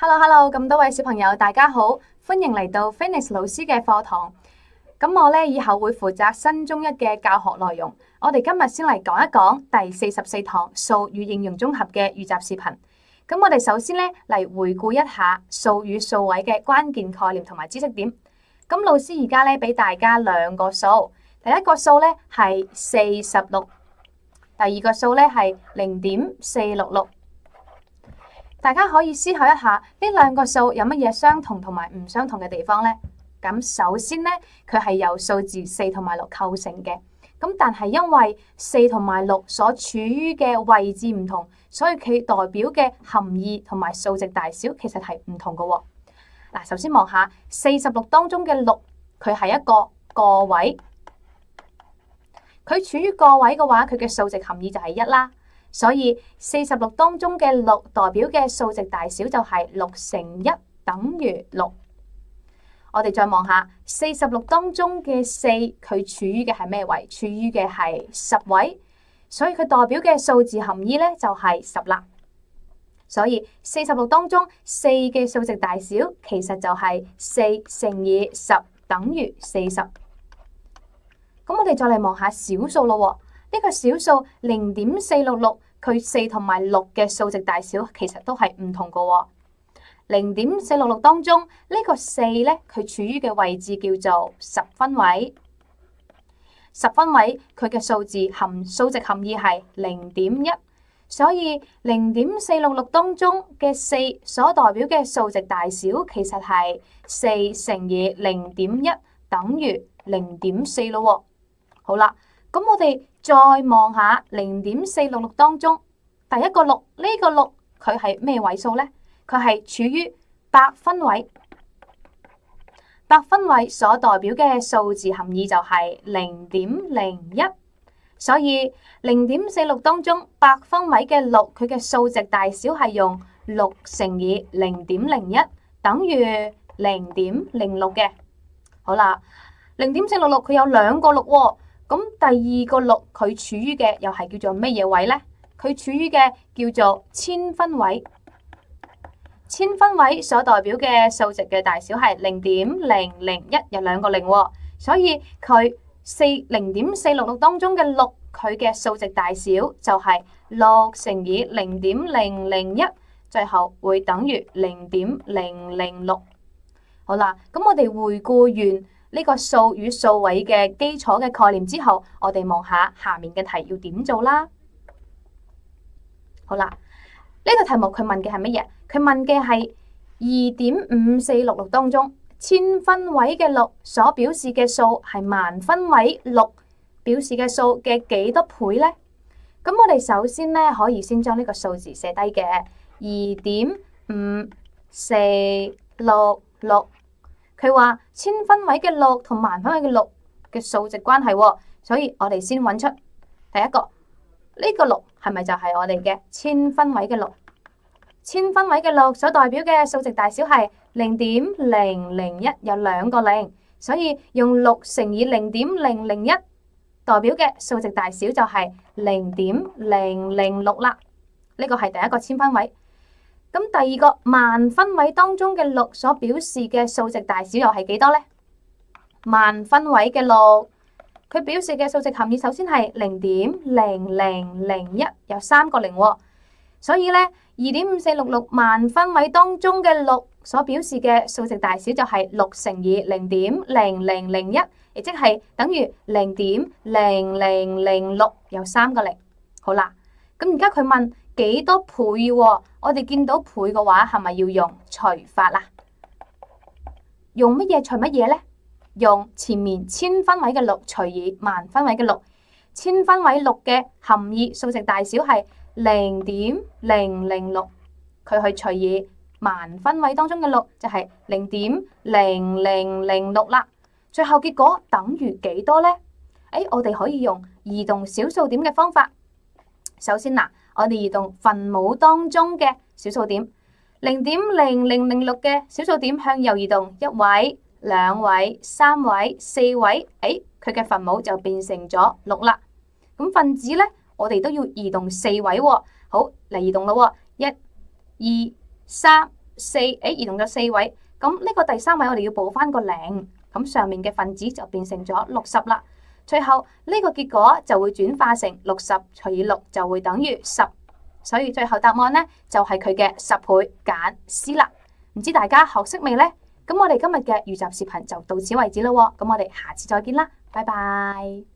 Hello，咁多位小朋友，大家好，歡迎嚟到 Phoenix 老師嘅課堂。咁我呢以後會負責新中一嘅教學內容。我哋今日先嚟講一講第44堂數與應用綜合嘅預習視頻。咁我哋首先呢嚟回顧一下數與數位嘅關鍵概念同埋知識點。咁老師而家呢俾大家兩個數，第一個數呢係46，第二個數呢係0.466。大家可以思考一下呢兩個數有乜嘢相同同埋唔相同嘅地方呢？咁首先呢，佢係由數字4同埋6構成嘅。咁但係因為4同埋6所處於嘅位置唔同，所以佢代表嘅含義同埋數值大小其實係唔同嘅喎。嗱，首先望下46當中嘅6，佢係一個個位。佢處於個位嘅話，佢嘅數值含義就係1啦。所以46當中嘅6代表嘅數值大小就係6乘1等於6。我哋再望下46當中嘅4，佢處於嘅係咩位？處於嘅係10位，所以佢代表嘅數字含義咧就係10啦。所以46當中4嘅數值大小其實就係4乘以10等於40。咁我哋再嚟望下小數咯。呢個小數0.466，佢4同埋6嘅數值大小其實都係唔同嘅喎。0.466當中呢個4咧，佢處於嘅位置叫做10分位。10分位佢嘅數值含義係0.1，所以0.466當中嘅4所代表嘅數值大小其實係4乘以0.1等於0.4咯。好啦，咁我哋再望下0.466當中第一個6，呢個6佢係咩位數呢？佢係處於百分位。百分位所代表嘅數字含義就係0.01，所以0.46當中百分位嘅6，佢嘅數值大小係用6乘以0.01等於0.06嘅。好啦，0.466佢有兩個6喎。咁第二個6佢處於嘅又係叫做乜嘢位呢？佢處於嘅叫做千分位。千分位所代表嘅數值嘅大小係0.001，有兩個0喎，所以佢0.466當中嘅6，佢嘅數值大小就係6乘以0.001，最後會等於0.006。好啦，咁我哋回顧完呢個數與數位嘅基礎嘅概念之後，我哋望下下面嘅題要點做啦。好啦，呢個題目佢問嘅係乜嘢？佢問嘅係2.5466當中千分位嘅6所表示嘅數係萬分位6表示嘅數嘅幾多倍呢？咁我哋首先呢可以先將呢個數字寫低嘅2.5466。佢話千分位嘅6同萬分位嘅6嘅數值關係喎，所以我哋先揾出第一個呢個6係咪就係我哋嘅千分位嘅6？千分位嘅6所代表嘅數值大小係0.001，有兩個0，所以用6乘以0.001代表嘅數值大小就係0.006啦。呢個係第一個千分位。咁第二個萬分位當中嘅6所表示嘅數值大小又係幾多呢？萬分位嘅6，佢表示嘅數值含義首先係0.0001，有三個0喎，所以呢2.5466萬分位當中嘅6所表示嘅數值大小就係6乘以0.0001，亦即係等於0.0006，有三個0。好啦，咁而家佢問幾多倍喎？我哋見到倍嘅話，係咪要用除法啦？用乜嘢除乜嘢呢？用前面千分位嘅6除以萬分位嘅6。千分位6嘅含義數值大小係0.006，佢去除以萬分位當中嘅6就係0.0006啦。最後結果等於幾多呢？我哋可以用移動小數點嘅方法。首先嗱，我哋移動分母當中嘅小數點，0.0006嘅小數點向右移動1位、2位、3位、4位，佢嘅分母就變成咗6啦。咁分子呢，我哋都要移動4位喎。好，嚟移動咯喎，1、2、3、移動咗4位，咁呢個第3位我哋要補翻個0，咁上面嘅分子就變成咗60啦。最後呢個結果就會轉化成60除以6就會等於10，所以最後答案呢，就係佢嘅10倍揀 C 啦。唔知大家學識未呢？咁我哋今日嘅預習視頻就到此為止啦，咁我哋下次再見啦，拜拜。